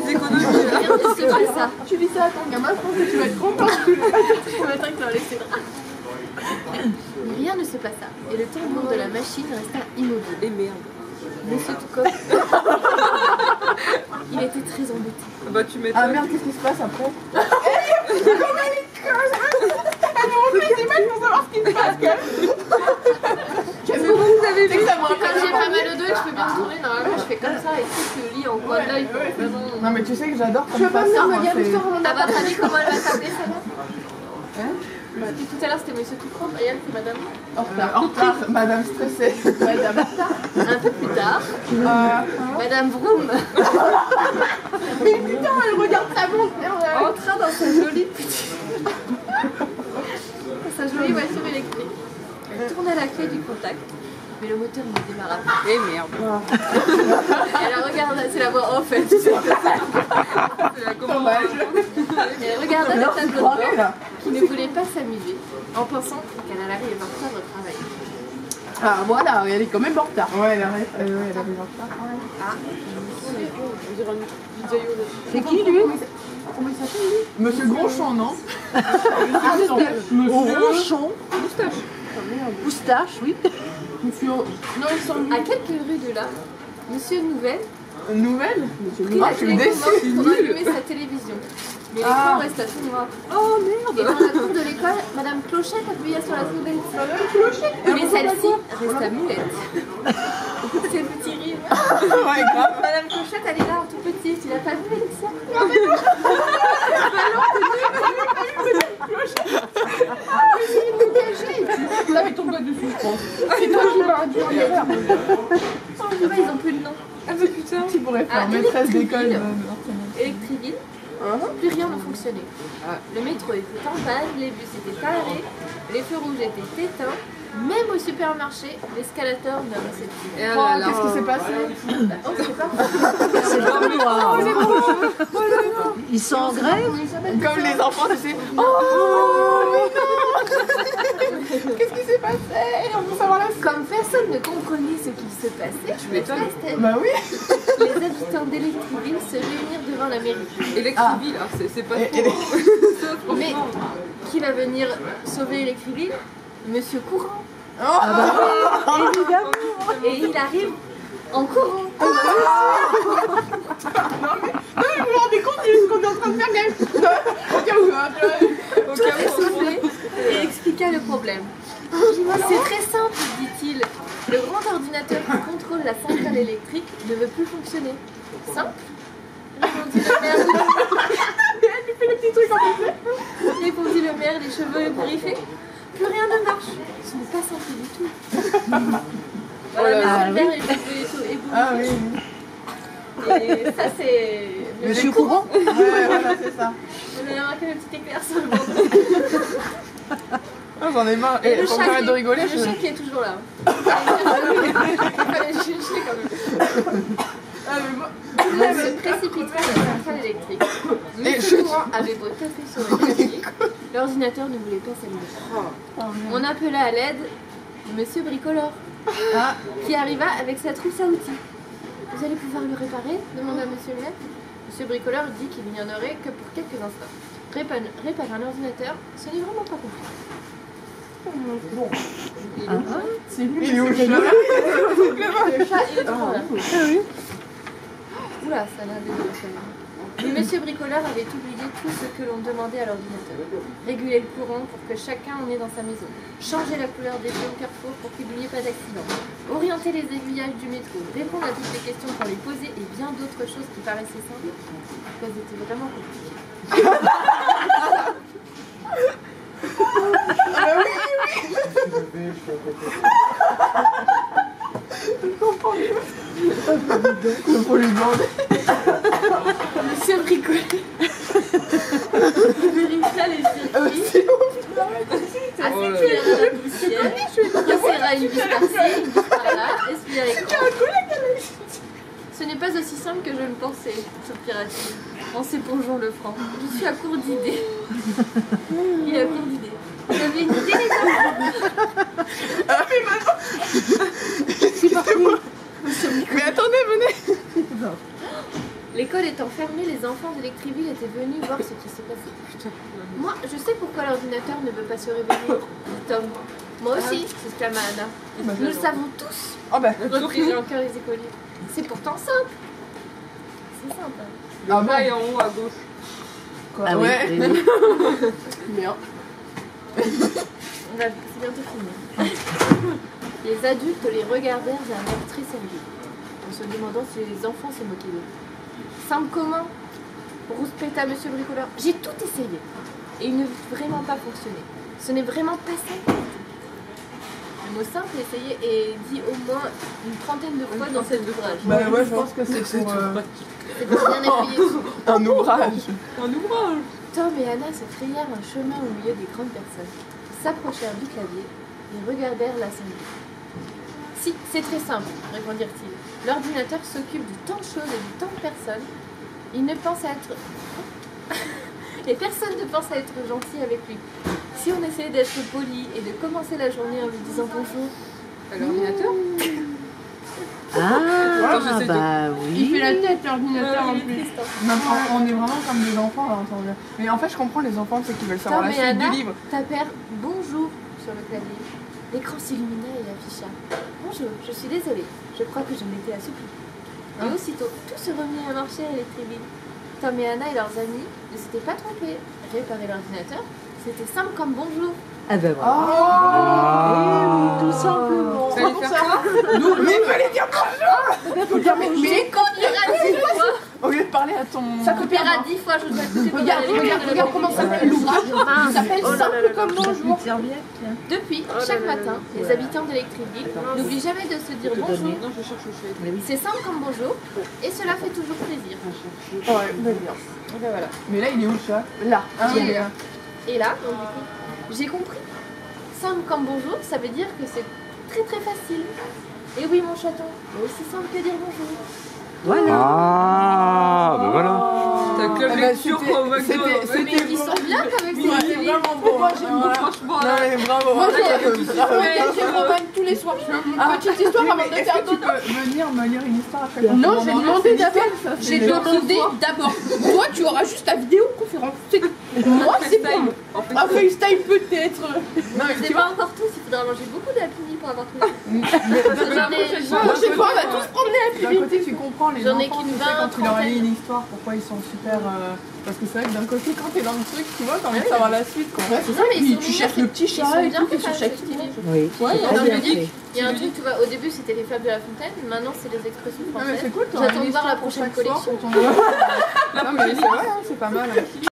les économies. Rien ne se passa. Tu dis ça à ton gamin, je pense que tu vas être content. Rien ne se passa et le tambour de la machine resta immobile. Et merde. Monsieur Toukov, il était très embêté. Bah tu m'étonnes. Ah merde, qu'est-ce qui se passe après? Comment elle est conne! Elle me refait des mains pour savoir ce qui se passe, qu'est-ce que vous avez vu? Ça me Comme rappelle j'ai pas mal au dos et que je peux bien me tourner, normalement je fais comme ça et tout le lit en coin de l'œil. Non mais tu sais que j'adore comme façon. À votre avis, comment elle va s'appeler celle-là? Depuis tout à l'heure c'était Monsieur Toukov, et elle c'est Madame. En retard, madame stressée. Madame en retard. Un peu plus tard, Madame Vroom Mais putain, elle regarde sa montre, merde. entra dans sa jolie voiture électrique. Elle tourna la clé du contact, mais le moteur ne démarra pas. Et merde. Elle regarda, c'est la voix off, elle, tu sais. C'est la commande. Elle regarda le tableau de bord Là. qui ne voulait pas s'amuser en pensant qu'elle allait arriver en retard au travail. Ah voilà, elle est quand même en retard. Ouais, elle arrive en retard. C'est qui lui? Comment il s'appelle lui? Monsieur Gronchon, non? Monsieur Gronchon. Moustache, oui. Monsieur... Non, ils sont... À quelques rues de là, Monsieur Nouvelle Nouvelle? prit la télécommande pour allumer sa télévision. Mais l'écran resta tout noir. Oh Et merde! dans la cour de l'école, Madame Clochette appuya sur la sourdine. Madame Clochette. Mais celle-ci resta muette. C'est le petit rire. Ouais, grave. Madame Clochette, elle est là en tout petit. Tu l'as pas vu, Alexia? Là, mais ton doigt dessus, je pense. C'est toi qui m'as dit en erreur. Ils ont plus de nom. Ah mais putain. Tu pourrais faire Ah, maîtresse d'école. Électriville, plus rien ne fonctionnait. Le métro était en panne, les bus étaient arrêtés, les feux rouges étaient éteints, même au supermarché, l'escalator ne restait plus. Et là, là. Qu'est-ce qui s'est passé? Oh, c'est pas C'est pas moi. Ils sont en grève? Comme les enfants, tu sais. Oh, mais non. Qu'est-ce qui s'est passé? On veut savoir la suite. Comme personne ne comprenait ce qui se passait, Tu m'étonnes. Bah oui. les habitants d'Electriville se réunirent devant la mairie. Électriville, ah, c'est pas Et- trop. et- Ça, Mais franchement. qui va venir sauver Electriville? Monsieur Courant. Évidemment. Et il arrive en courant. Non mais vous vous rendez compte de ce qu'on est en train de faire quand même. Au cas où, hein, Tout expliquait et expliqua le problème. C'est très simple, dit-il. Le grand ordinateur qui contrôle la centrale électrique ne veut plus fonctionner. Simple? Répondit le maire, elle lui fait le petit truc en fait. répondit le maire, les cheveux griffés. Plus rien ne marche. Ce n'est pas simple du tout. Voilà, monsieur le maire est ébloui. Ah oui. Et ça, c'est... Monsieur Courant? Ouais, voilà, c'est ça. On a remarqué le petit éclair sur le banc. Ah, j'en ai marre. Et Et le faut chat, arrêter de rigoler. le chat qui est toujours là. Il fallait chercher quand même. Ah, mais moi... On se précipita dans la centrale électrique. Monsieur Courant avait beau taper sur le clavier, l'ordinateur ne voulait pas s'allumer. On appela à l'aide Monsieur Bricoleur, qui arriva avec sa trousse à outils. Vous allez pouvoir le réparer? Demanda Monsieur le maire. Monsieur Bricoleur dit qu'il n'y en aurait que pour quelques instants. Réparer un ordinateur, ce n'est vraiment pas compliqué. C'est lui. Il est où le chat? Le chat, il est toujours là. Oula, ça l'a déjà fait. Mais Monsieur Bricoleur avait oublié tout ce que l'on demandait à l'ordinateur. Réguler le courant pour que chacun en ait dans sa maison. Changer la couleur des feux au carrefour pour qu'il n'y ait pas d'accident. Orienter les aiguillages du métro. Répondre à toutes les questions pour les poser et bien d'autres choses qui paraissaient simples. Elles étaient vraiment compliquées. Faut lui demander. Monsieur Bricoleur vérifia les circuits. Aspira la poussière. Resserra une vis par-ci, une vis par-là. Essuya l'écran. Ce n'est pas aussi simple que je le pensais, soupira-t-il, en s'épongeant le front. Je suis à court d'idées. Il est à court d'idées. Vous avez une idée, les gars? Ah, mais maintenant. C'est parti. Mais attendez, venez. L'école étant fermée, les enfants d'Electriville étaient venus voir ce qui s'est passé. Moi, je sais pourquoi l'ordinateur ne veut pas se réveiller, dit Tom. Moi aussi, s'exclama Anna. Nous le savons tous, Oh bah. reprirent en chœur les écoliers. C'est pourtant simple. C'est simple. Hein. Le bas est en haut à gauche. Quoi. Ah oui, Ouais. oui, oui. Bien. C'est bientôt fini. Les adultes les regardèrent d'un air très sérieux, en se demandant si les enfants se moquaient d'eux. Simple comment rouspéta Monsieur Bricoleur. J'ai tout essayé, et il ne veut vraiment pas fonctionner. Ce n'est vraiment pas simple. Le mot simple essayé est dit au moins une trentaine de fois dans cet ouvrage. Bah ouais, je pense que c'est pour C'est pour bien appuyer dessus. un ouvrage. Un ouvrage. Tom et Anna se frayèrent un chemin au milieu des grandes personnes. Ils s'approchèrent du clavier et regardèrent l'assemblée. Si, c'est très simple, répondirent-ils. L'ordinateur s'occupe de tant de choses et de tant de personnes. Il ne pense à être... Et personne ne pense à être gentil avec lui. Si on essayait d'être poli et de commencer la journée en lui disant bonjour... À l'ordinateur. Ah, j'essaie de- bah Il fait oui. la tête, l'ordinateur en il est plus. triste, hein. Non, on est vraiment comme des enfants là, ensemble. Mais en fait, je comprends les enfants, c'est qu'ils veulent savoir Tom la et suite Anna du livre. tapèrent bonjour sur le clavier. L'écran s'illumina et afficha bonjour, je suis désolée, je crois que je m'étais assouplie. Et aussitôt, tout se remit à marcher à Electriville. Tom et Anna et leurs amis ne s'étaient pas trompés. Réparer l'ordinateur, c'était simple comme bonjour. Ah ben voilà. Oh, Tout simplement. Ça allait faire quoi? Nous, mais il fallait dire bonjour. Mais Qu'on ira 10 fois. au lieu de parler à ton. Ça copiera 10 fois, je dois écouter pendant Regarde comment s'appelle l'ouvrage. Il s'appelle Simple comme bonjour. Depuis, chaque matin, les habitants d'Electriville n'oublient jamais de se dire bonjour. Non, je cherche le chouette. C'est simple comme bonjour et cela fait toujours plaisir. Ouais, bah bien. Et ben voilà. Mais là, il est où le chat? Là. Ah, Il est mais, là. Et là, donc, du coup, j'ai compris. Simple comme bonjour, ça veut dire que c'est très très facile. Et oui, mon chaton, aussi simple que dire bonjour. Voilà. Ah, bah voilà. T'as club Ah bah, lecture c'était- quoi au McDo. c'était- Mais ils sont bien quand même, Ouais, ces c'est livres. vraiment beau. Moi j'aime beaucoup, Voilà. franchement. Non mais bravo. Moi, j'ai- Je romane tous les soirs. Je fais une petite histoire avant de faire d'autres. Tu peux venir me lire une histoire après? Non, j'ai demandé d'abord. J'ai le demandé d'abord. Toi, tu auras juste ta vidéoconférence. Moi, c'est bon. Un FaceTime peut-être. Non mais C'est tu pas vois. encore tous, il faudra manger beaucoup d'alpini pour avoir tout. J'en La prochaine fois, on va tous prendre les D'un côté, tu comprends les J'en ai enfants, qu'une tu sais, quand tu leur lis trentaine. une histoire, pourquoi ils sont super. Parce que c'est vrai que d'un côté, quand t'es dans le truc, tu vois, t'as envie de savoir la suite. Quoi. Ouais, c'est ça. Non, mais ils Puis sont tu mignons, cherches le petit Ils sont chat et bien tout, faits, sur ces chaque petits livres. Oui. Ouais, c'est on très a bien dit fait. Il y a un truc, tu vois, au début c'était les fables de la fontaine, maintenant c'est les expressions Non mais françaises. c'est cool, t'auras J'attends une de voir la histoire pour prochaine chaque soir, collection. quand on- Non mais c'est vrai, hein, c'est pas mal. Hein.